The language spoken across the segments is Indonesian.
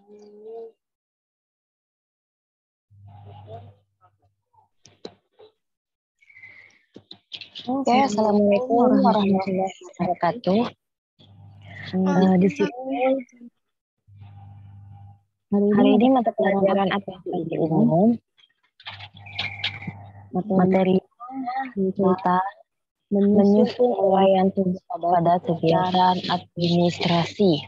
Oke, assalamualaikum warahmatullahi wabarakatuh. Di sini hari ini mata pelajaran aplikasi umum, materi kita menyusun uraian tugas pada kegiatan administrasi.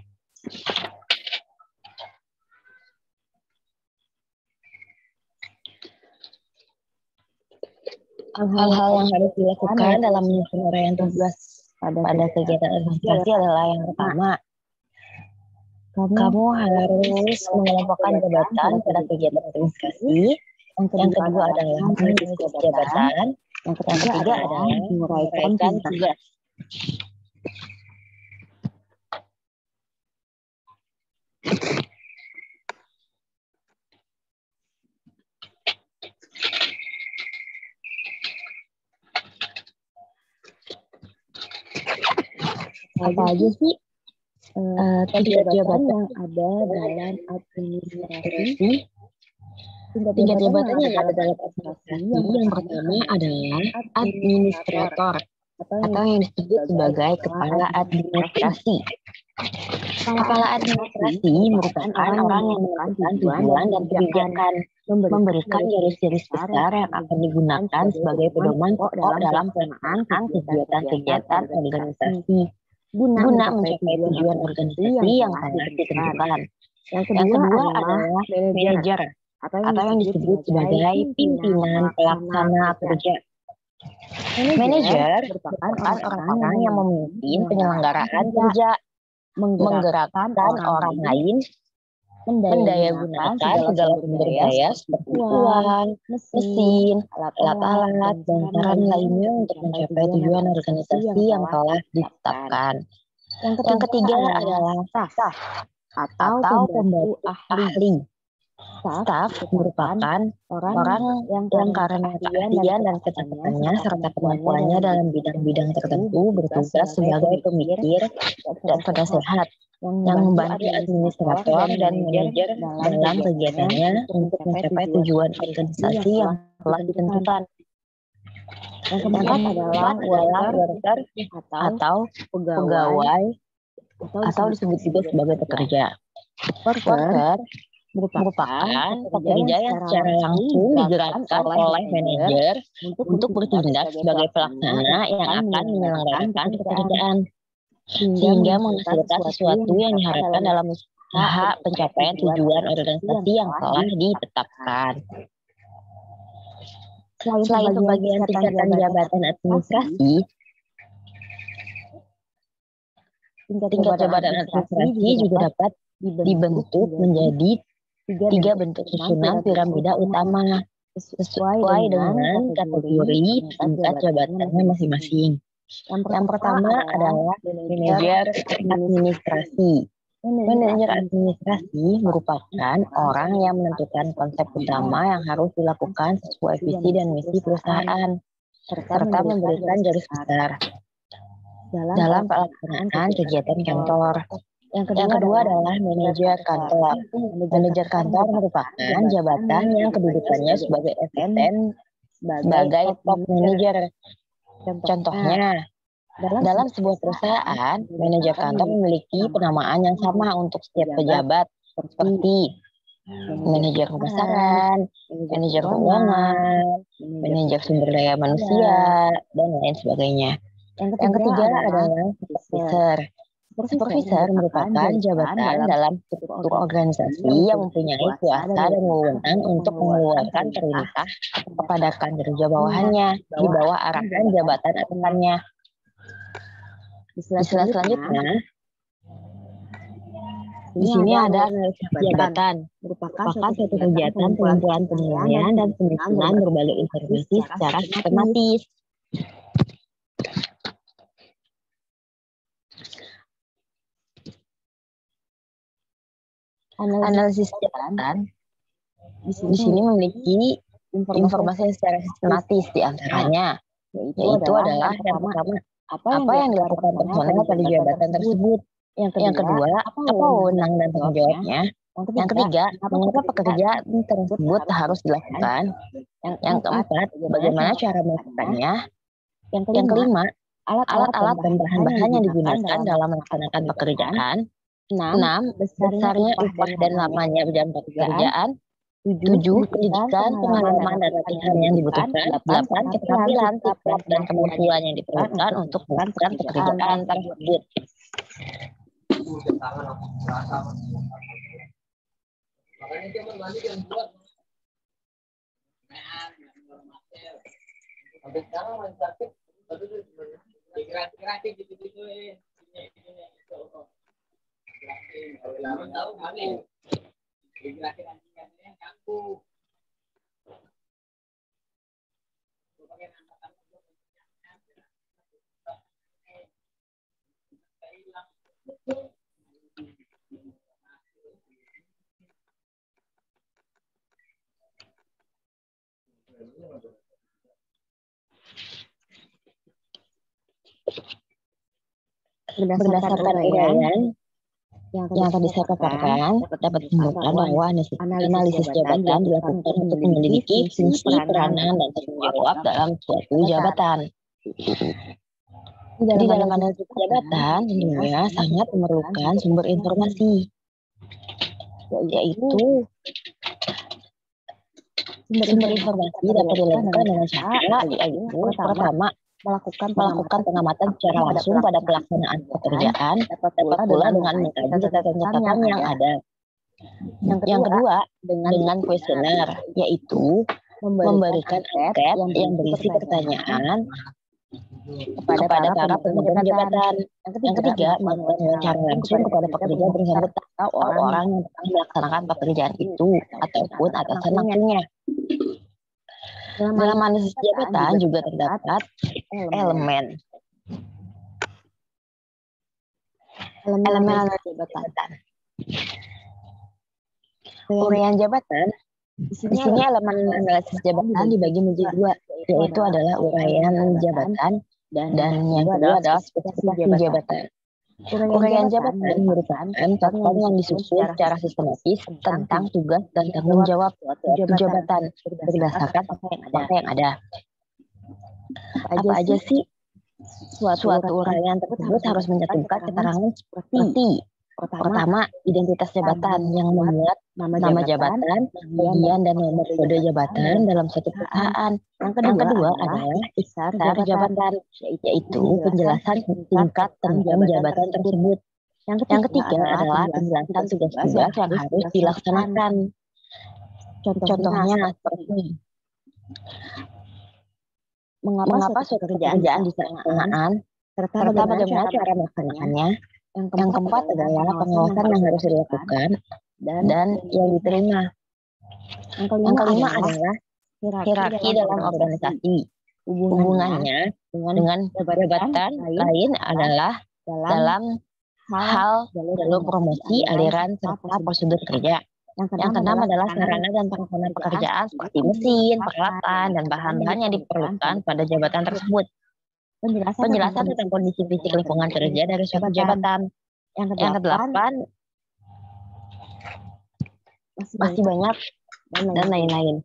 Hal-hal yang harus dilakukan dalam menyusun uraian tugas pada kegiatan administrasi adalah yang pertama, kamu harus mengelompokkan jabatan pada kegiatan administrasi. Yang kedua adalah mengisi jabatan. Yang ketiga adalah menguraikan tugas. Apa aja sih tingkat jabatan yang ada dalam administrasi? Tingkat jabatan yang ada dalam administrasi yang pertama adalah administrator atau yang disebut sebagai kepala administrasi. Kepala administrasi merupakan orang yang menentukan tujuan dan kebijakan, memberikan garis-garis besar yang akan digunakan sebagai pedoman pokok dalam pelaksanaan kegiatan-kegiatan organisasi guna mencapai tujuan organisasi yang telah ditentukan. Yang kedua adalah manajer atau yang disebut sebagai pimpinan pelaksana kerja. Manajer merupakan orang-orang yang memimpin penyelenggaraan kerja, menggerakkan orang lain, mendayagunakan segala sumber daya seperti uang, mesin, alat-alat, dan saran lainnya untuk mencapai tujuan organisasi yang telah ditetapkan. Yang ketiga adalah staf atau pembantu ahli. Staf merupakan orang yang karena keahlian dan ketepatannya serta kemampuannya dalam bidang-bidang tertentu bertugas sebagai pemikir dan penasehat yang membantu administrator dan manajer dalam kegiatannya untuk mencapai tujuan organisasi yang telah ditentukan. Yang keempat adalah worker atau pegawai atau disebut juga sebagai pekerja. Worker merupakan pekerja yang secara langsung digerakkan oleh manajer untuk bertindak sebagai pelaksana yang akan menyelenggarakan pekerjaan sehingga menghasilkan sesuatu yang diharapkan dalam usaha pencapaian tujuan organisasi yang telah ditetapkan. Selain pembagian tingkatan jabatan administrasi, tingkat jabatan administrasi juga dapat dibentuk menjadi 3 bentuk susunan piramida utama sesuai dengan kategori tingkat jabatannya masing-masing. Yang pertama adalah manajer administrasi. Manajer administrasi merupakan orang yang menentukan konsep utama yang harus dilakukan sesuai visi dan misi perusahaan, serta memberikan garis besar dalam pelaksanaan kegiatan kantor. Yang kedua adalah manajer kantor. Manajer kantor merupakan jabatan yang kedudukannya sebagai asisten sebagai top manager. Contohnya, dalam sebuah perusahaan, manajer kantor memiliki penamaan yang sama untuk setiap pejabat, seperti manajer pemasaran, manajer keuangan, manajer sumber daya manusia, dan lain sebagainya. Yang ketiga adalah supervisor. Supervisor merupakan jabatan dalam struktur organisasi yang mempunyai kuasa dan wewenang untuk mengeluarkan perintah kepada rekan kerja bawahannya di bawah arahan jabatan atasannya. Di slide selanjutnya, di sini ada analisis jabatan, merupakan suatu kegiatan pengumpulan penilaian dan penyusunan berbagai informasi secara sistematis. Analisis jabatan di sini memiliki informasi secara sistematis, di antaranya yaitu adalah yang pertama, apa yang dilakukan personel pada jabatan tersebut. Yang kedua, apa wewenang dan tanggung jawabnya. Yang ketiga, mengapa pekerjaan tersebut harus dilakukan? Yang keempat, bagaimana cara melakukannya? Yang kelima, alat-alat dan bahan-bahan yang digunakan dalam melaksanakan pekerjaan. 6. Besarnya upah dan lamanya jam pekerjaan. 7. Pendidikan, pengalaman, dan latihan yang dibutuhkan. 8. Keterampilan, sikap, dan kemampuan yang diperlukan untuk melakukan pekerjaan tersebut. Berdasarkan uraian yang tadi saya paparkan, dapat ditemukan bahwa analisis jabatan dilakukan untuk menyelidiki fungsi, peranan, dan tanggung jawab dalam suatu jabatan. Di dalam analisis jabatan, tentunya sangat memerlukan sumber informasi, yaitu sumber informasi dapat dilakukan dengan cara yaitu pertama, melakukan pengamatan secara langsung pada pelaksanaan pekerjaan, dapat pula dengan mengkaji catatan-catatan yang ada. Yang kedua, dengan kuesioner, yaitu memberikan angket yang berisi pertanyaan kepada para pemegang jabatan. Yang ketiga, melakukan wawancara langsung kepada pekerja bersangkutan atau orang yang telah melaksanakan pekerjaan itu ataupun atasan langsungnya. Dalam analisis jabatan juga terdapat elemen analisis jabatan. Uraian jabatan, di sini elemen analisis jabatan dibagi menjadi dua, yaitu adalah uraian jabatan dan yang kedua adalah spesifikasi jabatan. Uraian jabatan merupakan catatan yang disusun secara sistematis tentang tugas dan tanggung jawab suatu jabatan berdasarkan apa yang ada. Apa aja sih suatu uraian tersebut harus mencantumkan keterangan seperti pertama, identitas jabatan yang memuat nama jabatan, bagian dan nomor kode jabatan dalam suatu perusahaan. Yang kedua adalah isar jabatan, yaitu penjelasan tingkat tentang jabatan tersebut. Yang ketiga adalah penjelasan tugas-tugas yang harus dilaksanakan. Contohnya seperti mengapa suatu pekerjaan dilaksanakan, serta bagaimana cara melaksanakannya. Yang keempat adalah pengawasan yang harus dilakukan dan yang diterima. Yang kelima adalah hierarki dalam organisasi. Hubungannya dengan jabatan lain adalah dalam hal jalur promosi, aliran, serta prosedur kerja. Yang keenam adalah sarana dan prasarana pekerjaan seperti mesin, peralatan, dan bahan-bahan yang diperlukan pada jabatan tersebut. Penjelasan tentang kondisi fisik lingkungan kerja dari suatu jabatan. Yang kedelapan, masih banyak dan lain-lain.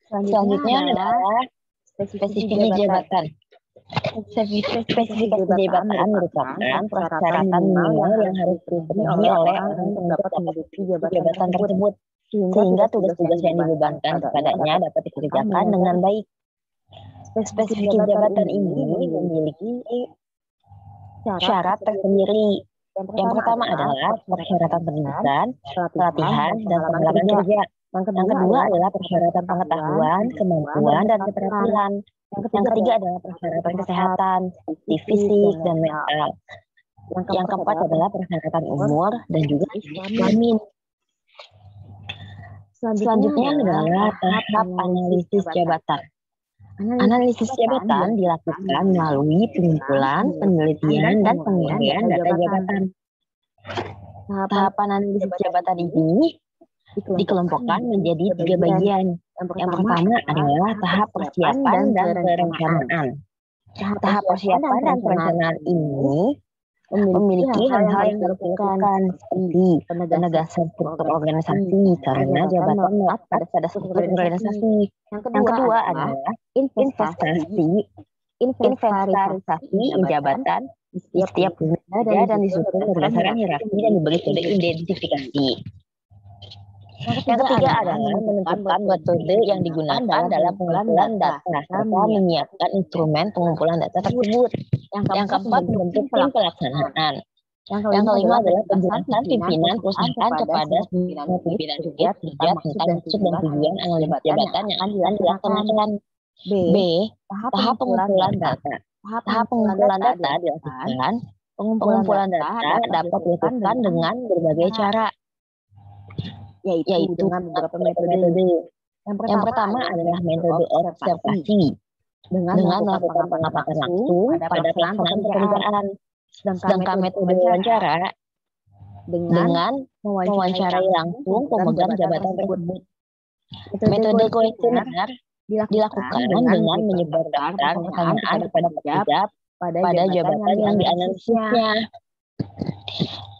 Selanjutnya adalah spesifikasi jabatan. Spesifikasi jabatan merupakan persyaratan minimal yang harus dipenuhi oleh orang yang dapat menduduki jabatan tersebut, sehingga tugas-tugas yang dibebankan kepadanya dapat dikerjakan dengan baik. Spesifikasi jabatan ini memiliki syarat tersendiri. Yang pertama adalah persyaratan pendidikan, pelatihan, dan pengalaman kerja. Yang kedua adalah persyaratan pengetahuan, kemampuan, dan keterampilan. Yang ketiga adalah persyaratan kesehatan, seperti fisik dan mental. Yang keempat adalah persyaratan umur dan juga kelamin. Selanjutnya adalah tahap analisis jabatan. Analisis jabatan dilakukan melalui pengumpulan, penelitian, dan penguraian data jabatan. Tahapan analisis jabatan ini dikelompokkan menjadi 3 bagian. Yang pertama adalah tahap persiapan dan perencanaan. Tahap persiapan dan perencanaan ini memiliki hal-hal yang harus dilakukan seperti penegasan struktur organisasi karena jabatan melekat pada struktur organisasi. Yang kedua adalah inventarisasi jabatan di setiap lembaga dan disusun berdasarkan hierarki dan diberi kode identifikasi. Yang ketiga adalah menentukan metode yang digunakan dalam pengumpulan data serta menyiapkan instrumen pengumpulan data tersebut. Yang keempat, membentuk tim pelaksanaan. Yang kelima adalah penjelasan pimpinan perusahaan kepada semua pimpinan terkait tentang maksud dan tujuan analisis jabatan yang akan dilaksanakan. B. Tahap pengumpulan data. Tahap pengumpulan data dilakukan. Pengumpulan data dapat dilakukan dengan berbagai cara, yaitu dengan beberapa metode. Yang pertama adalah metode observasi dengan melakukan pengamatan langsung pada pelaksanaan pekerjaan. Sedangkan metode wawancara dengan mewawancarai langsung pemegang jabatan tersebut. Metode kuesioner dilakukan dengan menyebar daftar pertanyaan kepada pekerja pada jabatan yang dianalisisnya.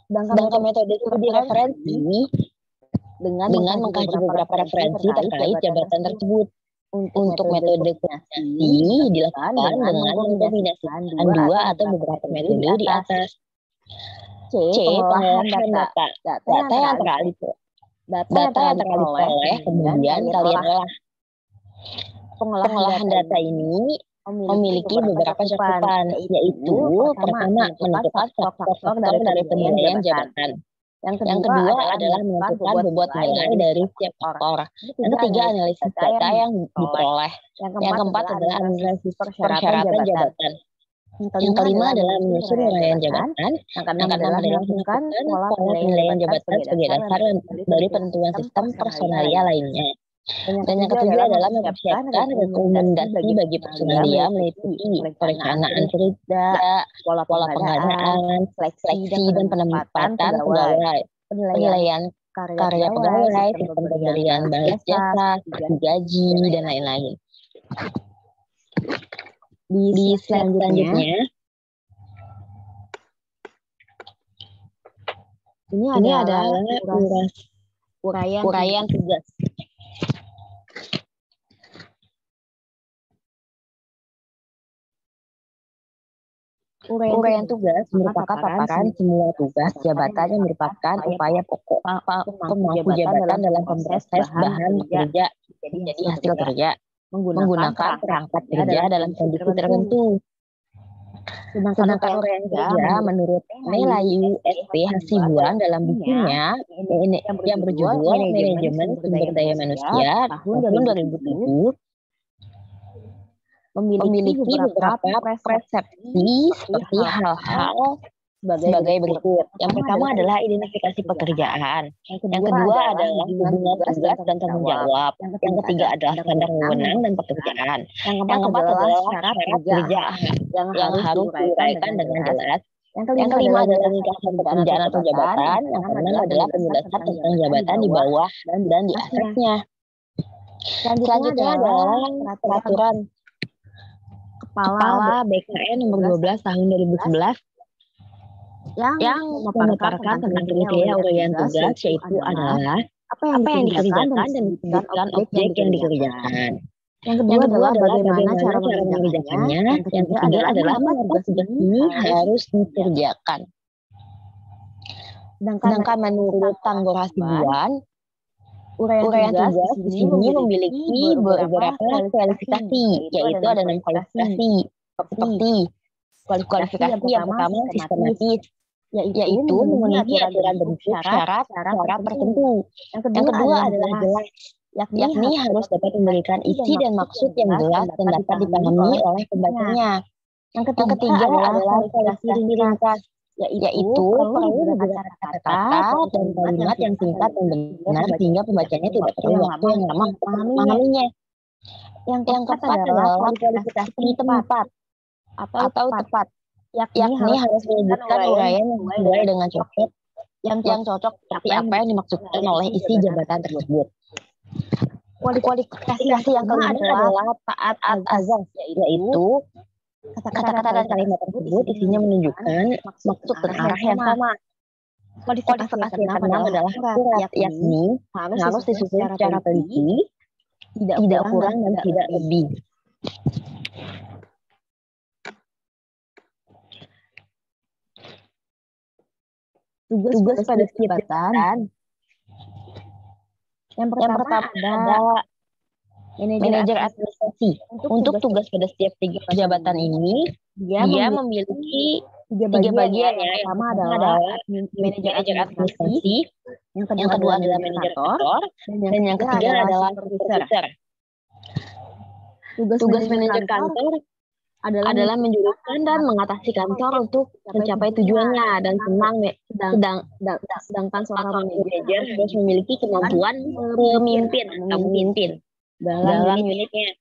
Sedangkan metode studi referensi dengan mengkaji beberapa referensi terkait jabatan tersebut. Untuk metode kombinasi dilakukan dengan mengombinasikan dua atau beberapa metode di atas. C. Pengolahan data. Data yang terperoleh kemudian kalian olah. Pengolahan data ini memiliki beberapa cakupan, yaitu pertama menentukan faktor dari penilaian jabatan. Yang kedua adalah menentukan bobot nilai dari setiap faktor. Yang ketiga, analisis data yang diperoleh. Yang keempat adalah analisis persyaratan jabatan. Yang kelima adalah menyusun uraian jabatan. Yang keenam adalah melakukan pola penilaian jabatan sebagai dasar dari penentuan sistem personalia lainnya. Dan yang ketujuh adalah mempersiapkan rekomendasi bagi personalia meliputi perencanaan kerja, pola pengadaan, seleksi dan penempatan pegawai, penilaian karya pegawai, sistem pemberian balas jasa, gaji, dan lain-lain. Di slide selanjutnya, ini adalah uraian tugas. Uraian tugas merupakan paparan semua tugas jabatan yang merupakan upaya pokok pemangku jabatan dalam memproses bahan bekerja jadi hasil kerja menggunakan perangkat kerja dalam kondisi tertentu. Sedangkan uraian kerja menurut Melayu SP Hasibuan dalam bukunya yang berjudul Manajemen Sumber Daya Manusia tahun 2007 memiliki beberapa persepsi seperti hal-hal sebagai berikut. Yang pertama adalah identifikasi pekerjaan. Yang kedua adalah hubungan tugas dan tanggung jawab. Yang ketiga adalah standar wewenang dan pekerjaan. Yang keempat adalah syarat kerja yang harus diuraikan dengan jelas. Yang kelima adalah ringkasan pekerjaan atau jabatan. Yang keenam adalah penjelasan tentang jabatan di bawah dan di atasnya. Selanjutnya adalah peraturan Kepala BKN nomor 12 tahun 2011 yang memaparkan tentang kriteria uraian tugas, yaitu adalah apa yang dikerjakan dan disebutkan objek yang dikerjakan. Yang kedua adalah bagaimana cara mengerjakannya. Yang ketiga adalah apa tugas ini harus dikerjakan. Sedangkan menurut Tanggor Hasibuan, uraian tugas di sini memiliki beberapa kualifikasi, yaitu ada 6 kualifikasi seperti kualifikasi yang pertama sistematis, yaitu memenuhi aturan bentuk syarat tertentu. Yang kedua adalah jelas, yakni harus dapat memberikan isi dan maksud yang jelas dan dapat dipahami oleh pembacanya. Yang ketiga adalah kualifikasi ringkas, yaitu perlu dengan kata-kata dan kalimat yang singkat dan benar sehingga pembacanya tidak perlu waktu yang lama untuk memahaminya. Yang keempat adalah kualifikasi tempat atau tepat, yakni harus menyebutkan uraian yang sesuai dengan yang cocok tapi apa yang dimaksudkan oleh isi jabatan tersebut. Kualifikasi yang kelima adalah taat azas, yaitu Kata-kata dan kalimat tersebut isinya menunjukkan maksud dan arah yang sama. Kualifikasi yang keenam adalah akurat, yakni harus disusun secara teliti, tidak kurang dan tidak lebih. Tugas pada setiap jabatan. Yang pertama ada manajer administrasi. Untuk tugas pada setiap 3 jabatan ini, dia memiliki 3 bagian ya. Yang pertama adalah manajer administrasi, yang kedua adalah manajer kantor, dan yang ketiga adalah supervisor. Tugas manajer kantor adalah menjuruskan dan mengatasi kantor untuk mencapai tujuannya, dan sedangkan seorang manajer harus memiliki kemampuan memimpin dalam unitnya.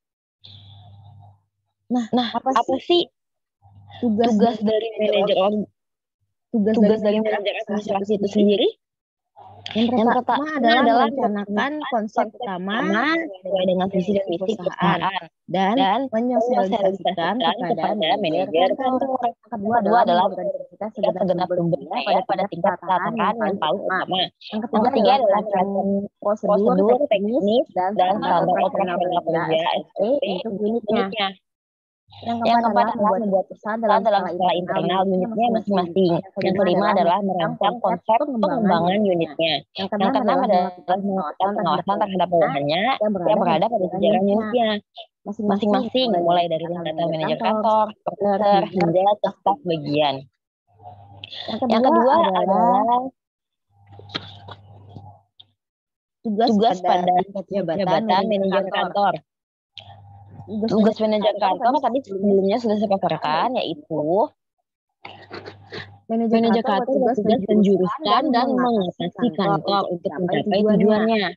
Nah, apa sih tugas dari manajer administrasi itu sendiri? Yang pertama adalah merencanakan konsep utama sesuai dengan visi dan misi perusahaan dan menyosialisasikan kepada manajer kantor. Yang kedua adalah memperhatikan segenap sumber daya pada tingkat pelaksanaan yang paling utama. Yang ketiga adalah prosedur teknis dan standar operasional kerja SOP untuk unitnya. Yang keempat adalah membuat pesan dalam skala internal unitnya masing-masing. Yang kelima adalah merancang konsep pengembangan unitnya. Yang keenam adalah melakukan pengawasan terhadap bawahannya yang berada pada jajaran unitnya masing-masing, mulai dari tingkatan manajer kantor, supervisor, hingga ke staf bagian. Yang kedua adalah tugas pada jabatan manajer kantor. Tugas manajer kantor tadi sebelumnya sudah saya paparkan, yaitu manajer kantor tugas menjuruskan dan mengatasi kantor untuk mencapai tujuannya.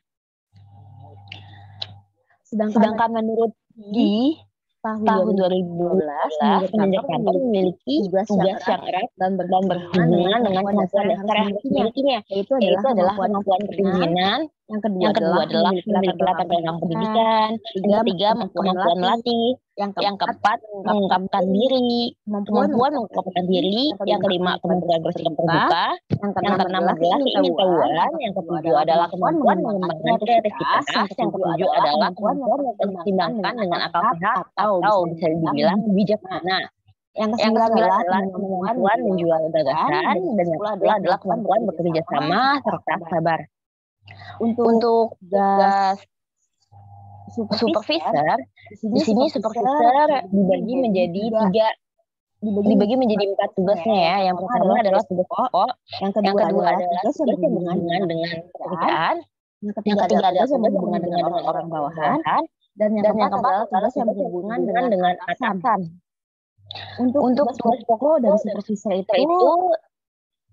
Sedangkan menurut di tahun 2012, manajer kantor memiliki tugas yang erat dan berhubungan dengan kemampuan dasar yang dimilikinya, yaitu adalah kemampuan kepemimpinan. Yang kedua adalah memiliki latar belakang pendidikan. Yang ketiga, kemampuan melatih. Yang keempat, mengungkapkan diri. Kemampuan mengungkapkan diri. Yang kelima, kemampuan bersikap terbuka. Yang keenam adalah keingintahuan. Yang ketujuh adalah kemampuan mengembangkan kreativitas. Yang ketujuh adalah kemampuan mempertimbangkan dengan akal sehat atau bisa dibilang bijaksana. Yang kesembilan adalah kemampuan menjual gagasan. Dan yang ke-10 adalah kemampuan bekerja sama serta sabar. Untuk tugas supervisor, di sini supervisor dibagi menjadi 4 tugasnya ya. Yang pertama adalah tugas pokok, yang kedua adalah tugas yang berhubungan dengan pekerjaan, yang ketiga adalah tugas yang berhubungan dengan orang bawahan, dan yang keempat adalah tugas yang berhubungan dengan atasan. Untuk tugas pokok dan supervisor itu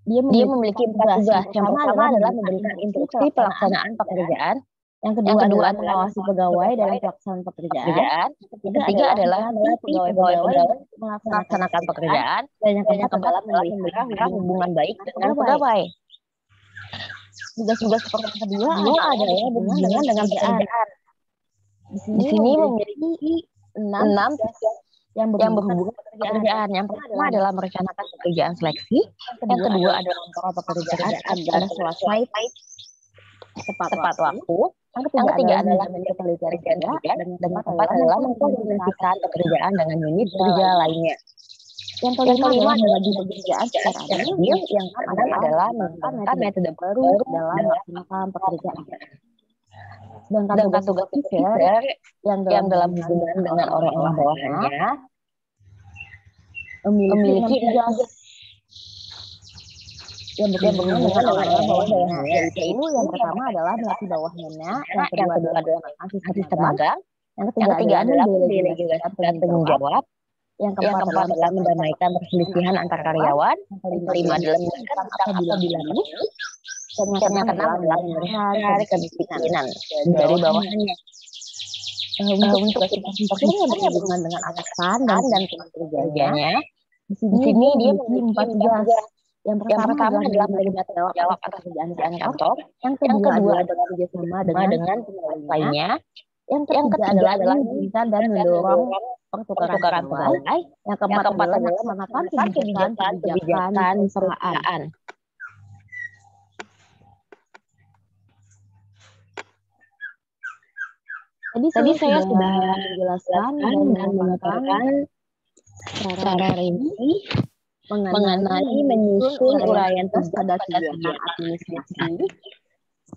dia memiliki 4 tugas. Yang pertama adalah memberikan instruksi pelaksanaan pekerjaan. Yang kedua adalah mengawasi pegawai dalam pelaksanaan pekerjaan. Yang ketiga adalah melatih pegawai melaksanakan pekerjaan. Dan yang keempat adalah memelihara hubungan baik dengan pegawai. Tugas-tugas seperti yang kedua adalah berhubungan dengan pekerjaan. Di sini memiliki 6 yang berhubungan dengan pekerjaan. Yang pertama adalah merencanakan pekerjaan seleksi. Yang kedua adalah mengawal pekerjaan agar selesai tepat waktu. Yang ketiga adalah menjadi pekerjaan kerja. Dan yang keempat adalah mengkoordinasikan pekerjaan dengan unit kerja lainnya. Yang kelima adalah membagi pekerjaan secara adil. Yang keenam adalah menggunakan metode baru dalam melaksanakan pekerjaan. Sedangkan tugas supervisor yang dalam hubungan dengan orang-orang bawahannya memiliki tugas yang berhubungan dengan orang-orang bawahannya, yaitu yang pertama adalah melatih bawahannya, yang kedua adalah asisten magang, yang ketiga adalah mendelegasikan tanggung jawab, yang keempat adalah mendamaikan perselisihan antar karyawan, yang kelima adalah memberikan apabila perlu, dan yang keenam adalah memberikan kedisiplinan dari bawahannya. Untuk supervisor yang berhubungan dengan atasan dan teman kerjanya, di sini dia memiliki 4 tugas. Yang pertama adalah menerima tanggung jawab atas pekerjaan kantor. Yang kedua adalah bekerja sama dengan pegawai lainnya. Yang ketiga adalah menginginkan dan mendorong pertukaran pegawai. Yang keempat adalah melaksanakan kebijakan perusahaan. Tadi saya sudah menjelaskan dan memaparkan secara rinci mengenai menyusun uraian tugas pada kegiatan administrasi.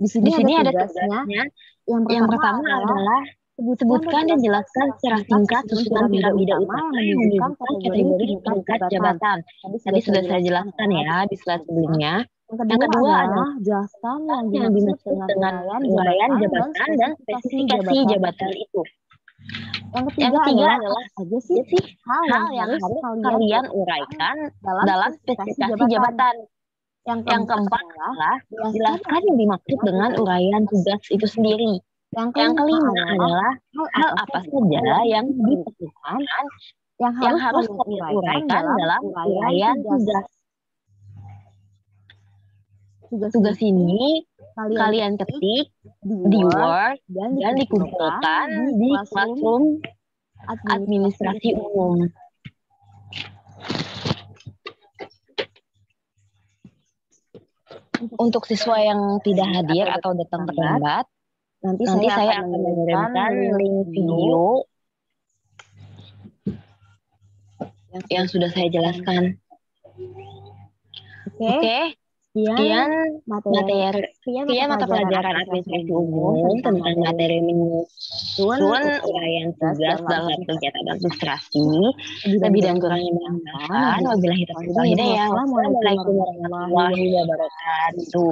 Di sini ada tugasnya. Yang pertama adalah sebutkan dan jelaskan secara singkat susunan piramida utama yang menunjukkan kategori tingkat jabatan. Tadi sudah saya jelaskan ya di slide sebelumnya. Yang kedua adalah jelaskan yang dimaksud dengan uraian jabatan dan spesifikasi jabatan itu. Yang ketiga adalah apa sih hal yang harus kalian uraikan dalam spesifikasi jabatan. Yang keempat adalah jelaskan yang dimaksud dengan uraian tugas itu sendiri. Yang kelima adalah hal apa saja yang diperlukan yang harus kalian uraikan dalam uraian tugas. Tugas ini kalian ketik di Word dan dikumpulkan di Classroom administrasi umum. Untuk siswa yang tidak hadir atau datang terlambat, nanti saya akan mengirimkan link video yang sudah saya jelaskan. Oke. Sekian mata pelajaran administrasi umum tentang materi menyusun uraian tugas dalam kegiatan administrasi. Lebih dan kurangnya mohon maaf. Wabillahi taufiq wal hidayah. Wassalamualaikum warahmatullahi wabarakatuh.